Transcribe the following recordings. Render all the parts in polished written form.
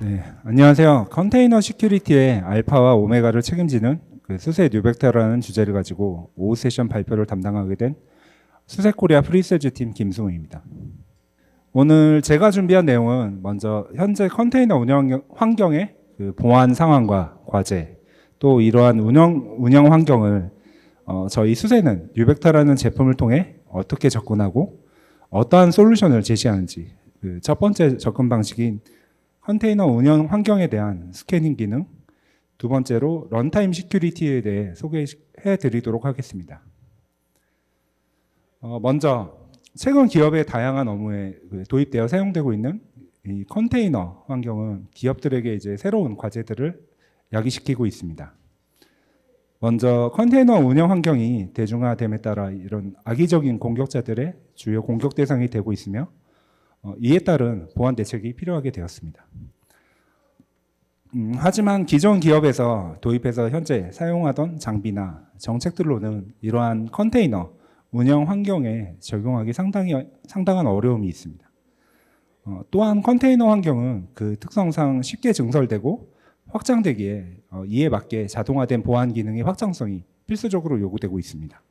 네, 안녕하세요. 컨테이너 시큐리티의 알파와 오메가를 책임지는 수세 뉴벡터라는 주제를 가지고 오후 세션 발표를 담당하게 된 수세코리아 프리세즈 팀 김승우입니다. 오늘 제가 준비한 내용은 먼저 현재 컨테이너 운영 환경의 보안 상황과 과제, 또 이러한 운영 환경을 저희 수세는 뉴벡터라는 제품을 통해 어떻게 접근하고 어떠한 솔루션을 제시하는지, 첫 번째 접근 방식인 컨테이너 운영 환경에 대한 스캐닝 기능, 두 번째로 런타임 시큐리티에 대해 소개해 드리도록 하겠습니다. 먼저 최근 기업의 다양한 업무에 도입되어 사용되고 있는 이 컨테이너 환경은 기업들에게 이제 새로운 과제들을 야기시키고 있습니다. 먼저 컨테이너 운영 환경이 대중화됨에 따라 이런 악의적인 공격자들의 주요 공격 대상이 되고 있으며 이에 따른 보안 대책이 필요하게 되었습니다. 하지만 기존 기업에서 도입해서 현재 사용하던 장비나 정책들로는 이러한 컨테이너 운영 환경에 적용하기 상당한 어려움이 있습니다. 또한 컨테이너 환경은 그 특성상 쉽게 증설되고 확장되기에 이에 맞게 자동화된 보안 기능의 확장성이 필수적으로 요구되고 있습니다.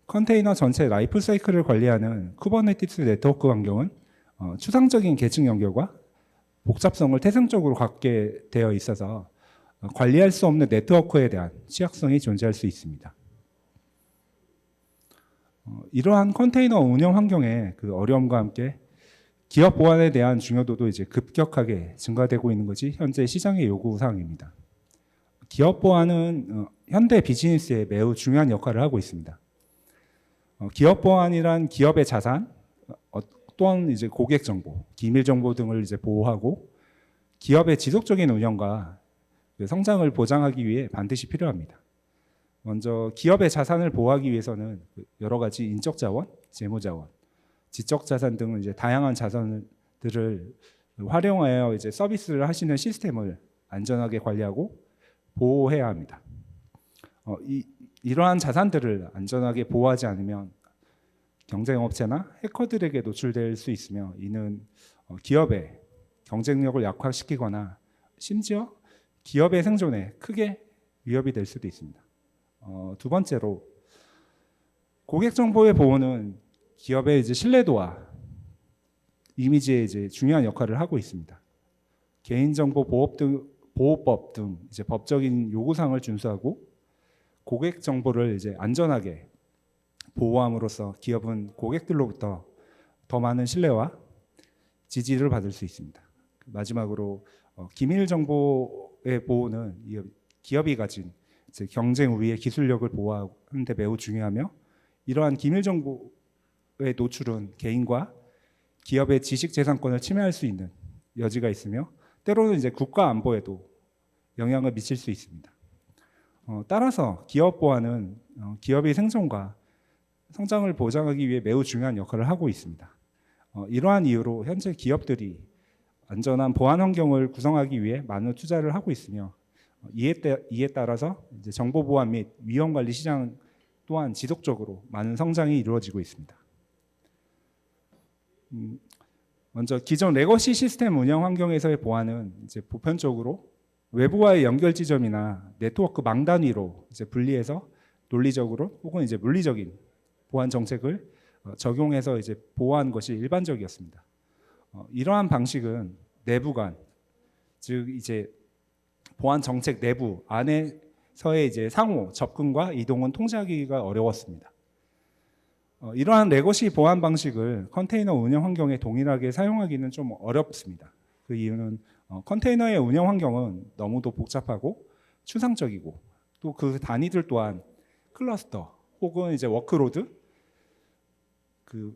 컨테이너 전체 라이프 사이클을 관리하는 쿠버네티스 네트워크 환경은 추상적인 계층 연결과 복잡성을 태생적으로 갖게 되어 있어서 관리할 수 없는 네트워크에 대한 취약성이 존재할 수 있습니다. 이러한 컨테이너 운영 환경의 그 어려움과 함께 기업 보안에 대한 중요도도 이제 급격하게 증가되고 있는 것이 현재 시장의 요구 사항입니다. 기업 보안은 현대 비즈니스에 매우 중요한 역할을 하고 있습니다. 기업 보안이란 기업의 자산, 또한 이제 고객 정보, 기밀 정보 등을 이제 보호하고 기업의 지속적인 운영과 성장을 보장하기 위해 반드시 필요합니다. 먼저 기업의 자산을 보호하기 위해서는 여러 가지 인적 자원, 재무 자원, 지적 자산 등 이제 다양한 자산들을 활용하여 이제 서비스를 하시는 시스템을 안전하게 관리하고 보호해야 합니다. 이러한 자산들을 안전하게 보호하지 않으면 경쟁업체나 해커들에게 노출될 수 있으며 이는 기업의 경쟁력을 약화시키거나 심지어 기업의 생존에 크게 위협이 될 수도 있습니다. 두 번째로 고객 정보의 보호는 기업의 이제 신뢰도와 이미지에 이제 중요한 역할을 하고 있습니다. 개인정보 보호법 등 이제 법적인 요구사항을 준수하고 고객 정보를 이제 안전하게 보호함으로써 기업은 고객들로부터 더 많은 신뢰와 지지를 받을 수 있습니다. 마지막으로 기밀 정보의 보호는 기업이 가진 경쟁 우위의 기술력을 보호하는 데 매우 중요하며 이러한 기밀 정보의 노출은 개인과 기업의 지식 재산권을 침해할 수 있는 여지가 있으며 때로는 이제 국가 안보에도 영향을 미칠 수 있습니다. 따라서 기업 보안은 기업의 생존과 성장을 보장하기 위해 매우 중요한 역할을 하고 있습니다. 이러한 이유로 현재 기업들이 안전한 보안 환경을 구성하기 위해 많은 투자를 하고 있으며 이에 따라서 이제 정보 보안 및 위험 관리 시장 또한 지속적으로 많은 성장이 이루어지고 있습니다. 먼저 기존 레거시 시스템 운영 환경에서의 보안은 이제 보편적으로 외부와의 연결 지점이나 네트워크 망 단위로 이제 분리해서 논리적으로 혹은 이제 물리적인 보안 정책을 적용해서 이제 보호한 것이 일반적이었습니다. 이러한 방식은 내부 간, 즉 이제 보안 정책 내부 안에서의 이제 상호 접근과 이동은 통제하기가 어려웠습니다. 이러한 레거시 보안 방식을 컨테이너 운영 환경에 동일하게 사용하기는 좀 어렵습니다. 그 이유는 컨테이너의 운영 환경은 너무도 복잡하고 추상적이고 또 그 단위들 또한 클러스터 혹은 이제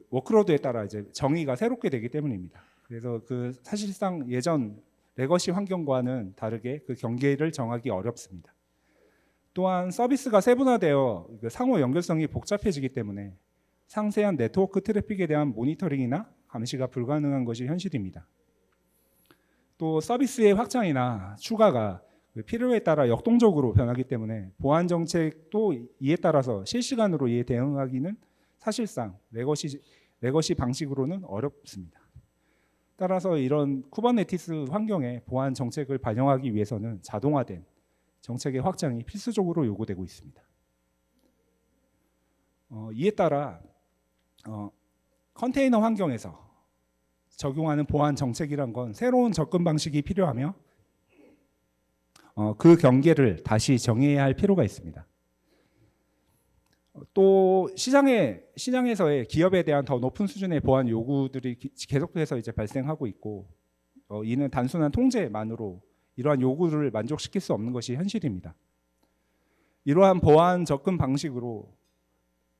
워크로드에 따라 이제 정의가 새롭게 되기 때문입니다. 그래서 그 사실상 예전 레거시 환경과는 다르게 그 경계를 정하기 어렵습니다. 또한 서비스가 세분화되어 상호 연결성이 복잡해지기 때문에 상세한 네트워크 트래픽에 대한 모니터링이나 감시가 불가능한 것이 현실입니다. 또 서비스의 확장이나 추가가 필요에 따라 역동적으로 변하기 때문에 보안 정책도 이에 따라서 실시간으로 이에 대응하기는 사실상 레거시 방식으로는 어렵습니다. 따라서 이런 쿠버네티스 환경에 보안 정책을 반영하기 위해서는 자동화된 정책의 확장이 필수적으로 요구되고 있습니다. 이에 따라 컨테이너 환경에서 적용하는 보안 정책이란 건 새로운 접근 방식이 필요하며 그 경계를 다시 정해야 할 필요가 있습니다. 또 시장에서의 기업에 대한 더 높은 수준의 보안 요구들이 계속해서 이제 발생하고 있고 이는 단순한 통제만으로 이러한 요구를 만족시킬 수 없는 것이 현실입니다. 이러한 보안 접근 방식으로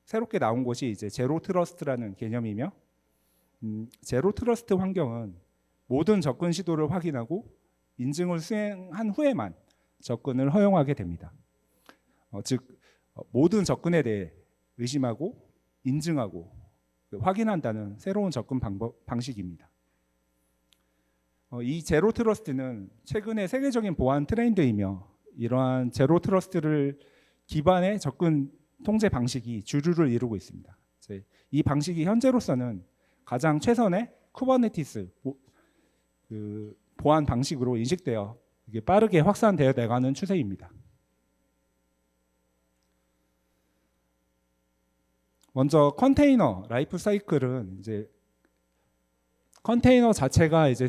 새롭게 나온 것이 이제 제로 트러스트라는 개념이며 제로 트러스트 환경은 모든 접근 시도를 확인하고 인증을 수행한 후에만 접근을 허용하게 됩니다. 즉 모든 접근에 대해 의심하고 인증하고 확인한다는 새로운 접근 방식입니다. 이 제로 트러스트는 최근의 세계적인 보안 트렌드이며 이러한 제로 트러스트를 기반의 접근 통제 방식이 주류를 이루고 있습니다. 이 방식이 현재로서는 가장 최선의 쿠버네티스 보안 방식으로 인식되어 이게 빠르게 확산되어 나가는 추세입니다. 먼저 컨테이너 라이프 사이클은 이제 컨테이너 자체가 이제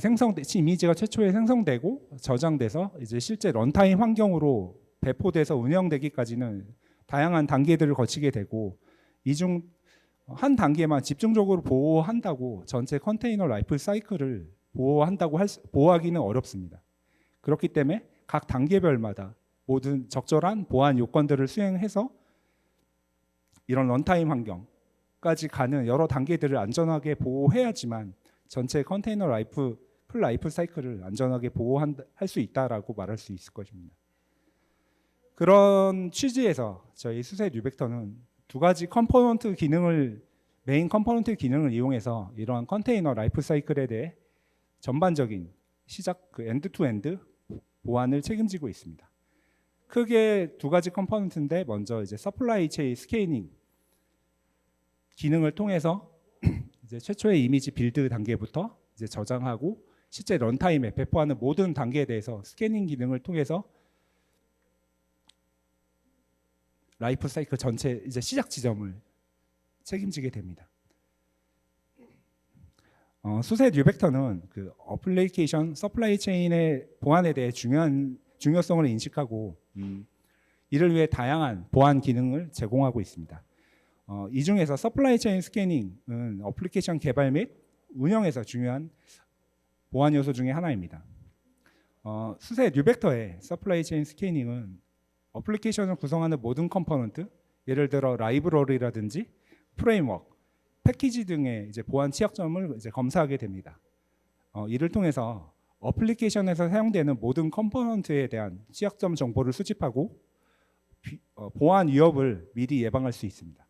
이미지가 최초에 생성되고 저장돼서 이제 실제 런타임 환경으로 배포돼서 운영되기까지는 다양한 단계들을 거치게 되고 이 중 한 단계만 집중적으로 보호한다고 전체 컨테이너 라이프 사이클을 보호하기는 어렵습니다. 그렇기 때문에 각 단계별마다 모든 적절한 보안 요건들을 수행해서 이런 런타임 환경까지 가는 여러 단계들을 안전하게 보호해야지만 전체 컨테이너 풀 라이프 사이클을 안전하게 보호할 수 있다라고 말할 수 있을 것입니다. 그런 취지에서 저희 수세 뉴벡터는 두 가지 메인 컴포넌트 기능을 이용해서 이러한 컨테이너 라이프 사이클에 대해 전반적인 엔드 투 엔드 보안을 책임지고 있습니다. 크게 두 가지 컴포넌트인데 먼저 이제 서플라이 체인 스캐닝 기능을 통해서 이제 최초의 이미지 빌드 단계부터 이제 저장하고 실제 런타임에 배포하는 모든 단계에 대해서 스캐닝 기능을 통해서 라이프 사이클 전체 이제 시작 지점을 책임지게 됩니다. 수세 뉴벡터는 그 어플리케이션 서플라이 체인의 보안에 대해 중요성을 인식하고 이를 위해 다양한 보안 기능을 제공하고 있습니다. 이 중에서 서플라이 체인 스캐닝은 어플리케이션 개발 및 운영에서 중요한 보안 요소 중에 하나입니다. 수세 뉴벡터의 서플라이 체인 스캐닝은 어플리케이션을 구성하는 모든 컴포넌트, 예를 들어 라이브러리라든지 프레임워크, 패키지 등의 이제 보안 취약점을 이제 검사하게 됩니다. 이를 통해서 어플리케이션에서 사용되는 모든 컴포넌트에 대한 취약점 정보를 수집하고 보안 위협을 미리 예방할 수 있습니다.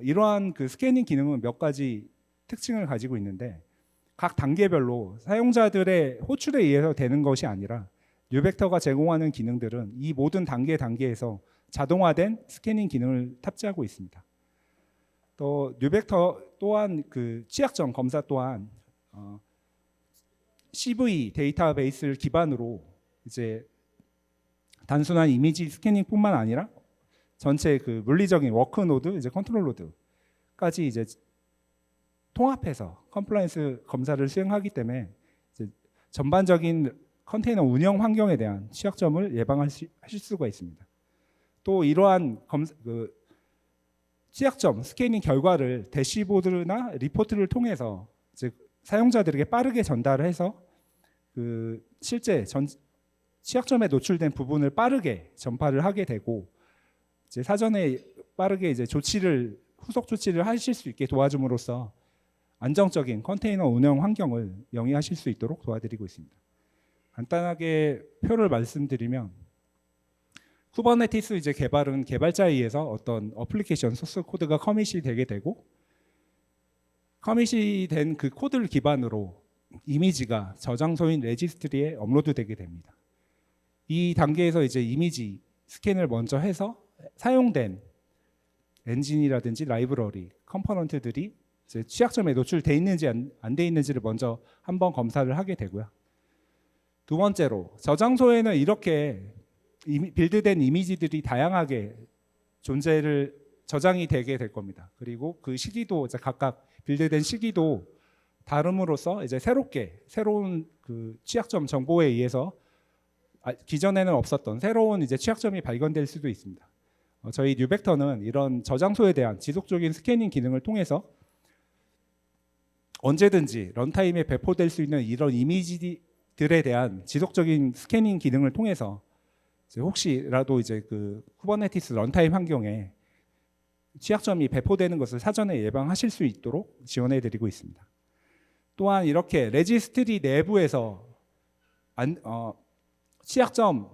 이러한 그 스캐닝 기능은 몇 가지 특징을 가지고 있는데 각 단계별로 사용자들의 호출에 의해서 되는 것이 아니라 뉴벡터가 제공하는 기능들은 이 모든 단계에서 자동화된 스캐닝 기능을 탑재하고 있습니다. 또 뉴벡터 또한 그 취약점 검사 또한 CV 데이터베이스를 기반으로 이제 단순한 이미지 스캐닝뿐만 아니라 전체 그 물리적인 워크 노드, 이제 컨트롤 노드까지 이제 통합해서 컴플라이언스 검사를 수행하기 때문에 이제 전반적인 컨테이너 운영 환경에 대한 취약점을 예방하실 수가 있습니다. 또 이러한 취약점 스캐닝 결과를 대시보드나 리포트를 통해서 이제 사용자들에게 빠르게 전달해서 그 실제 취약점에 노출된 부분을 빠르게 전파를 하게 되고 이제 사전에 빠르게 이제 후속 조치를 하실 수 있게 도와줌으로써 안정적인 컨테이너 운영 환경을 영위하실 수 있도록 도와드리고 있습니다. 간단하게 표를 말씀드리면 쿠버네티스 이제 개발은 개발자에 의해서 어떤 어플리케이션 소스 코드가 커밋이 되게 되고 커밋이 된 그 코드를 기반으로 이미지가 저장소인 레지스트리에 업로드되게 됩니다. 이 단계에서 이제 이미지 스캔을 먼저 해서 사용된 엔진이라든지 라이브러리, 컴포넌트들이 이제 취약점에 노출돼 있는지 안 돼 있는지를 먼저 한번 검사를 하게 되고요. 두 번째로 저장소에는 이렇게 빌드된 이미지들이 다양하게 저장이 되게 될 겁니다. 그리고 그 시기도 이제 각각 빌드된 시기도 다름으로써 이제 새로운 그 취약점 정보에 의해서 기존에는 없었던 새로운 이제 취약점이 발견될 수도 있습니다. 저희 뉴벡터는 이런 저장소에 대한 지속적인 스캐닝 기능을 통해서 언제든지 런타임에 배포될 수 있는 이런 이미지들에 대한 지속적인 스캐닝 기능을 통해서 이제 혹시라도 이제 그 쿠버네티스 런타임 환경에 취약점이 배포되는 것을 사전에 예방하실 수 있도록 지원해드리고 있습니다. 또한 이렇게 레지스트리 내부에서 취약점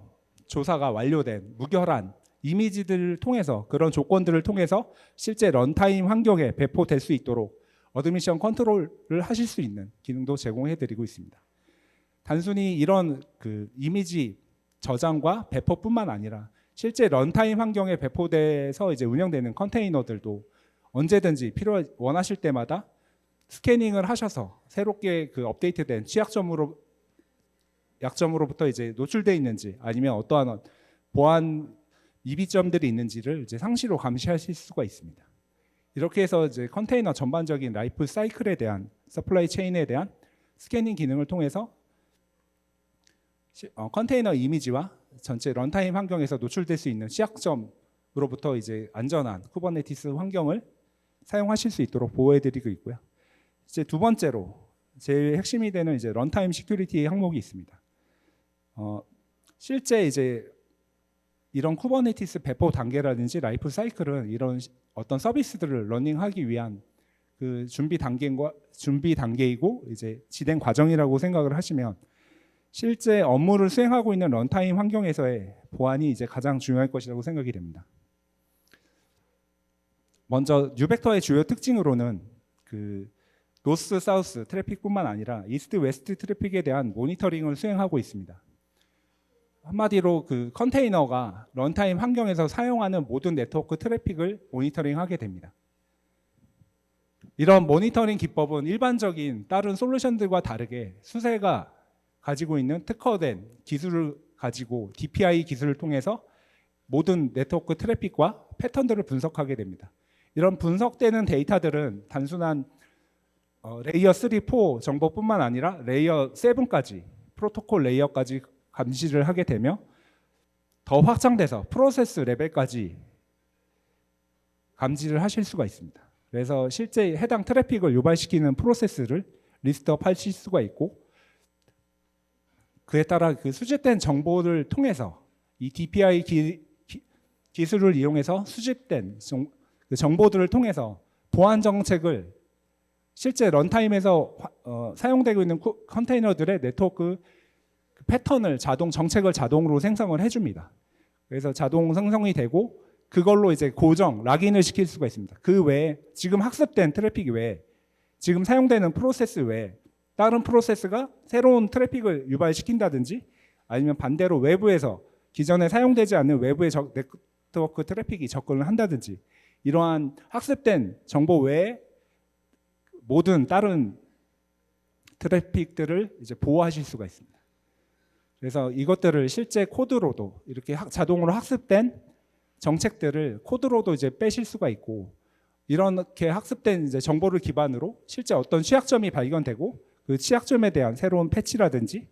조사가 완료된 무결한 이미지들을 통해서 그런 조건들을 통해서 실제 런타임 환경에 배포될 수 있도록 어드미션 컨트롤을 하실 수 있는 기능도 제공해드리고 있습니다. 단순히 이런 그 이미지 저장과 배포뿐만 아니라 실제 런타임 환경에 배포돼서 이제 운영되는 컨테이너들도 언제든지 원하실 때마다 스캐닝을 하셔서 새롭게 그 업데이트된 약점으로부터 이제 노출되어 있는지 아니면 어떠한 보안 이비점들이 있는지를 이제 상시로 감시하실 수가 있습니다. 이렇게 해서 이제 컨테이너 전반적인 라이프 사이클에 대한 서플라이 체인에 대한 스캐닝 기능을 통해서 컨테이너 이미지와 전체 런타임 환경에서 노출될 수 있는 취약점으로부터 이제 안전한 쿠버네티스 환경을 사용하실 수 있도록 보호해드리고 있고요. 이제 두 번째로 제일 핵심이 되는 이제 런타임 시큐리티 항목이 있습니다. 실제 이제 이런 쿠버네티스 배포 단계라든지 라이프 사이클은 이런 어떤 서비스들을 러닝하기 위한 그 준비 단계이고 이제 진행 과정이라고 생각을 하시면 실제 업무를 수행하고 있는 런타임 환경에서의 보안이 이제 가장 중요할 것이라고 생각이 됩니다. 먼저 뉴벡터의 주요 특징으로는 그 노스 사우스 트래픽뿐만 아니라 이스트 웨스트 트래픽에 대한 모니터링을 수행하고 있습니다. 한마디로 그 컨테이너가 런타임 환경에서 사용하는 모든 네트워크 트래픽을 모니터링하게 됩니다. 이런 모니터링 기법은 일반적인 다른 솔루션들과 다르게 수세가 가지고 있는 특화된 기술을 가지고 DPI 기술을 통해서 모든 네트워크 트래픽과 패턴들을 분석하게 됩니다. 이런 분석되는 데이터들은 단순한 레이어 3, 4 정보뿐만 아니라 레이어 7까지 프로토콜 레이어까지 감시를 하게 되며 더 확장돼서 프로세스 레벨까지 감지를 하실 수가 있습니다. 그래서 실제 해당 트래픽을 유발시키는 프로세스를 리스트업 하실 수가 있고 그에 따라 그 수집된 정보를 통해서 이 DPI 기술을 이용해서 수집된 정보들을 통해서 보안 정책을 실제 런타임에서 사용되고 있는 컨테이너들의 네트워크 패턴을 정책을 자동으로 생성을 해줍니다. 그래서 자동 생성이 되고 그걸로 이제 락인을 시킬 수가 있습니다. 그 외에 지금 학습된 트래픽 외에 지금 사용되는 프로세스 외에 다른 프로세스가 새로운 트래픽을 유발시킨다든지 아니면 반대로 외부에서 기존에 사용되지 않는 외부의 네트워크 트래픽이 접근을 한다든지 이러한 학습된 정보 외에 모든 다른 트래픽들을 이제 보호하실 수가 있습니다. 그래서 이것들을 실제 코드로도 이렇게 자동으로 학습된 정책들을 코드로도 이제 빼실 수가 있고 이렇게 학습된 이제 정보를 기반으로 실제 어떤 취약점이 발견되고 그 취약점에 대한 새로운 패치라든지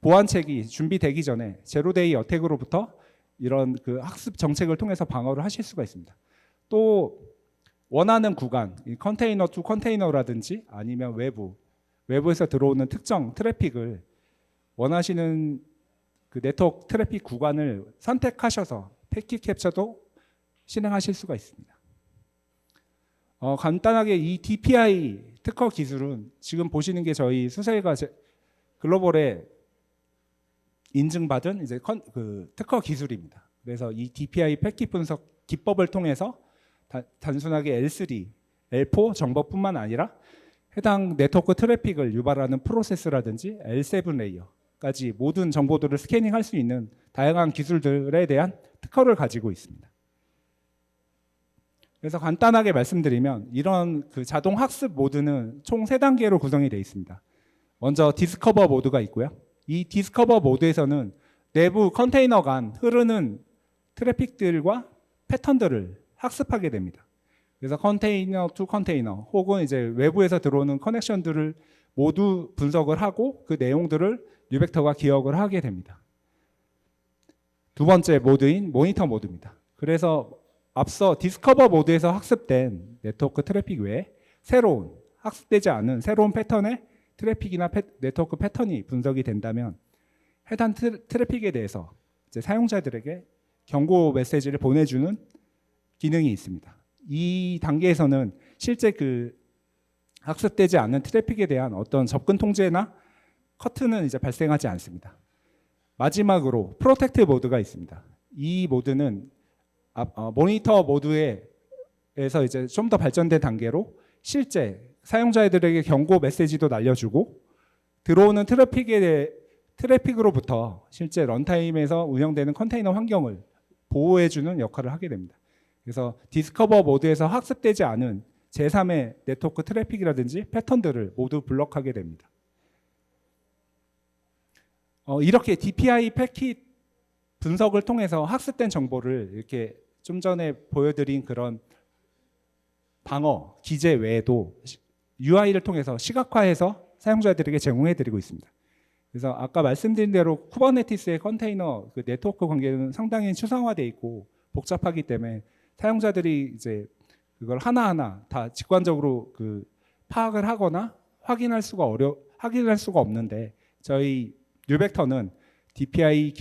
보완책이 준비되기 전에 제로데이 어택으로부터 이런 그 학습 정책을 통해서 방어를 하실 수가 있습니다. 또 원하는 구간, 컨테이너 투 컨테이너라든지 아니면 외부에서 들어오는 특정 트래픽을 원하시는 그 네트워크 트래픽 구간을 선택하셔서 패킷 캡처도 실행하실 수가 있습니다. 간단하게 이 DPI 특허 기술은 지금 보시는 게 저희 수세가 글로벌에 인증받은 이제 그 특허 기술입니다. 그래서 이 DPI 패킷 분석 기법을 통해서 단순하게 L3, L4 정보뿐만 아니라 해당 네트워크 트래픽을 유발하는 프로세스라든지 L7 레이어까지 모든 정보들을 스캐닝할 수 있는 다양한 기술들에 대한 특허를 가지고 있습니다. 그래서 간단하게 말씀드리면 이런 그 자동 학습 모드는 총 3단계로 구성이 되어 있습니다. 먼저 디스커버 모드가 있고요. 이 디스커버 모드에서는 내부 컨테이너 간 흐르는 트래픽들과 패턴들을 학습하게 됩니다. 그래서 컨테이너 투 컨테이너 혹은 이제 외부에서 들어오는 커넥션들을 모두 분석을 하고 그 내용들을 뉴벡터가 기억을 하게 됩니다. 두 번째 모드인 모니터 모드입니다. 그래서 앞서 디스커버 모드에서 학습된 네트워크 트래픽 외에 새로운 학습되지 않은 새로운 패턴의 트래픽이나 네트워크 패턴이 분석이 된다면 해당 트래픽에 대해서 이제 사용자들에게 경고 메시지를 보내주는 기능이 있습니다. 이 단계에서는 실제 그 학습되지 않는 트래픽에 대한 어떤 접근 통제나 커트는 이제 발생하지 않습니다. 마지막으로 프로텍트 모드가 있습니다. 이 모드는 모니터 모드에서 이제 좀 더 발전된 단계로 실제 사용자들에게 경고 메시지도 날려주고 들어오는 트래픽으로부터 실제 런타임에서 운영되는 컨테이너 환경을 보호해주는 역할을 하게 됩니다. 그래서 디스커버 모드에서 학습되지 않은 제3의 네트워크 트래픽이라든지 패턴들을 모두 블럭하게 됩니다. 이렇게 DPI 패킷 분석을 통해서 학습된 정보를 이렇게 좀 전에 보여드린 그런 방어, 기재 외에도 UI를 통해서 시각화해서 사용자들에게 제공해드리고 있습니다. 그래서 아까 말씀드린 대로 쿠버네티스의 컨테이너 그 네트워크 관계는 상당히 추상화되어 있고 복잡하기 때문에 사용자들이 이제 그걸 하나하나 다 직관적으로 그 파악을 하거나 확인할 수가 없는데 저희 뉴벡터는 DPI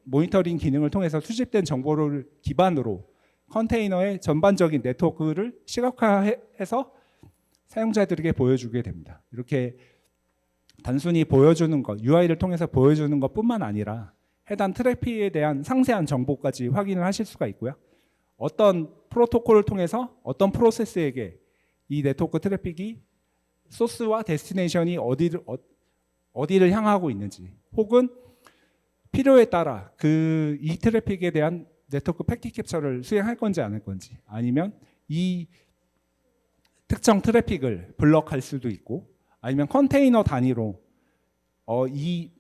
모니터링 기능을 통해서 수집된 정보를 기반으로 컨테이너의 전반적인 네트워크를 시각화해서 사용자들에게 보여주게 됩니다. 이렇게 단순히 보여주는 것, UI를 통해서 보여주는 것뿐만 아니라 해당 트래픽에 대한 상세한 정보까지 확인을 하실 수가 있고요. 어떤 프로토콜을 통해서 어떤 프로세스에게 이 네트워크 트래픽이 소스와 데스티네이션이 어디를 향하고 있는지 혹은 필요에 따라 이 트래픽에 대한 네트워크 패킷 캡처를 수행할 건지 안 할 건지 아니면 이 특정 트래픽을 블럭할 수도 있고 아니면 컨테이너 단위로 이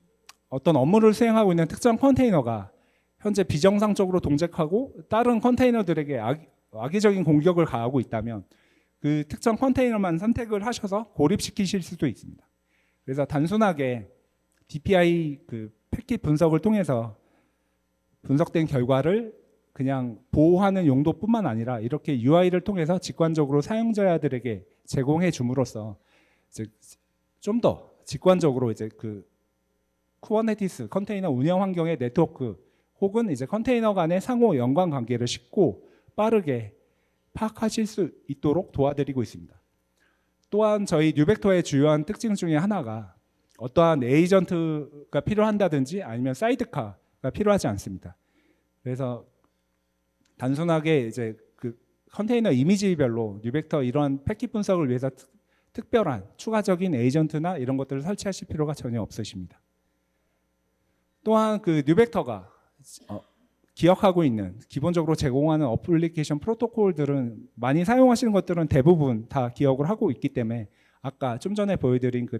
어떤 업무를 수행하고 있는 특정 컨테이너가 현재 비정상적으로 동작하고 다른 컨테이너들에게 악의적인 공격을 가하고 있다면 그 특정 컨테이너만 선택을 하셔서 고립시키실 수도 있습니다. 그래서 단순하게 DPI 그 패킷 분석을 통해서 분석된 결과를 그냥 보호하는 용도뿐만 아니라 이렇게 UI를 통해서 직관적으로 사용자들에게 제공해 줌으로써 좀 더 직관적으로 이제 그 쿠버네티스 컨테이너 운영 환경의 네트워크 혹은 이제 컨테이너 간의 상호 연관 관계를 쉽고 빠르게 파악하실 수 있도록 도와드리고 있습니다. 또한 저희 뉴벡터의 주요한 특징 중에 하나가 어떠한 에이전트가 필요한다든지 아니면 사이드카가 필요하지 않습니다. 그래서 단순하게 이제 그 컨테이너 이미지별로 뉴벡터 이러한 패킷 분석을 위해서 특별한 추가적인 에이전트나 이런 것들을 설치하실 필요가 전혀 없으십니다. 또한 그 뉴벡터가 기억하고 있는 기본적으로 제공하는 어플리케이션 프로토콜들은 많이 사용하시는 것들은 대부분 다 기억을 하고 있기 때문에 아까 좀 전에 보여드린 그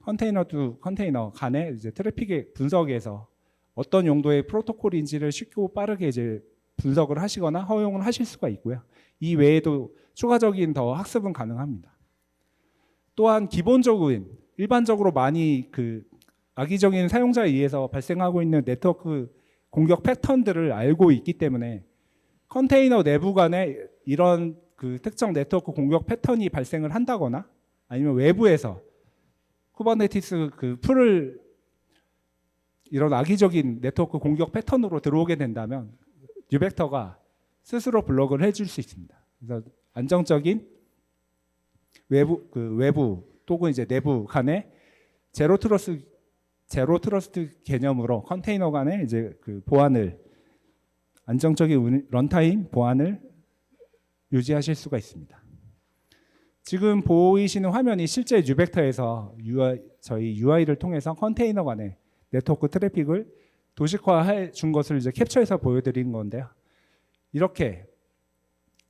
컨테이너 투 컨테이너 간의 이제 트래픽의 분석에서 어떤 용도의 프로토콜인지를 쉽고 빠르게 이제 분석을 하시거나 허용을 하실 수가 있고요. 이 외에도 추가적인 더 학습은 가능합니다. 또한 기본적인 일반적으로 많이 그 악의적인 사용자에 의해서 발생하고 있는 네트워크 공격 패턴들을 알고 있기 때문에 컨테이너 내부 간에 이런 그 특정 네트워크 공격 패턴이 발생을 한다거나 아니면 외부에서 쿠버네티스 그 풀을 이런 악의적인 네트워크 공격 패턴으로 들어오게 된다면 뉴벡터가 스스로 블럭을 해줄 수 있습니다. 그래서 안정적인 외부 또는 이제 내부 간의 제로 트러스트 개념으로 컨테이너 간의 이제 그 보안을 안정적인 런타임 보안을 유지하실 수가 있습니다. 지금 보이시는 화면이 실제 뉴벡터에서 저희 UI를 통해서 컨테이너 간의 네트워크 트래픽을 도식화해 준 것을 이제 캡처해서 보여드린 건데요. 이렇게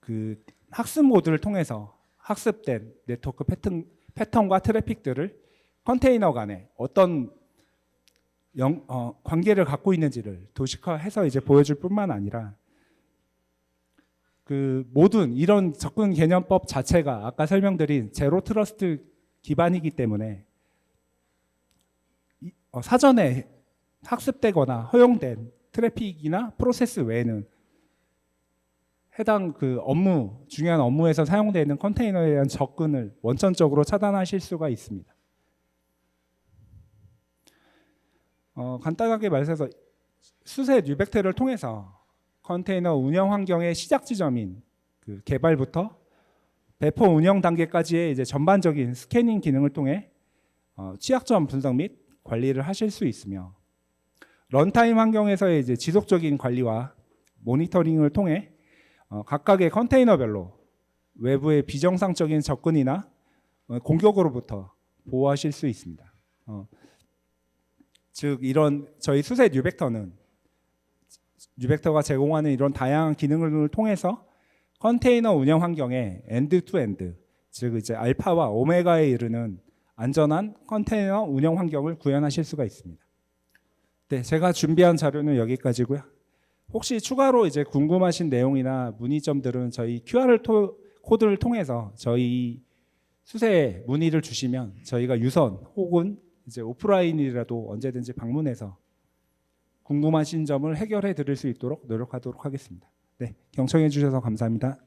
그 학습 모드를 통해서 학습된 네트워크 패턴과 트래픽들을 컨테이너 간에 어떤 관계를 갖고 있는지를 도식화해서 이제 보여줄 뿐만 아니라 그 모든 이런 접근 개념법 자체가 아까 설명드린 제로 트러스트 기반이기 때문에 사전에 학습되거나 허용된 트래픽이나 프로세스 외에는 해당 그 중요한 업무에서 사용되는 컨테이너에 대한 접근을 원천적으로 차단하실 수가 있습니다. 간단하게 말해서 수세 뉴벡터를 통해서 컨테이너 운영 환경의 시작 지점인 그 개발부터 배포 운영 단계까지의 이제 전반적인 스캐닝 기능을 통해 취약점 분석 및 관리를 하실 수 있으며 런타임 환경에서의 이제 지속적인 관리와 모니터링을 통해 각각의 컨테이너별로 외부의 비정상적인 접근이나 공격으로부터 보호하실 수 있습니다. 즉 이런 저희 수세 뉴벡터가 제공하는 이런 다양한 기능을 통해서 컨테이너 운영 환경에 엔드 투 엔드, 즉 이제 알파와 오메가에 이르는 안전한 컨테이너 운영 환경을 구현하실 수가 있습니다. 네, 제가 준비한 자료는 여기까지고요. 혹시 추가로 이제 궁금하신 내용이나 문의점들은 저희 QR 코드를 통해서 저희 수세에 문의를 주시면 저희가 유선 혹은 이제 오프라인이라도 언제든지 방문해서 궁금하신 점을 해결해 드릴 수 있도록 노력하도록 하겠습니다. 네, 경청해 주셔서 감사합니다.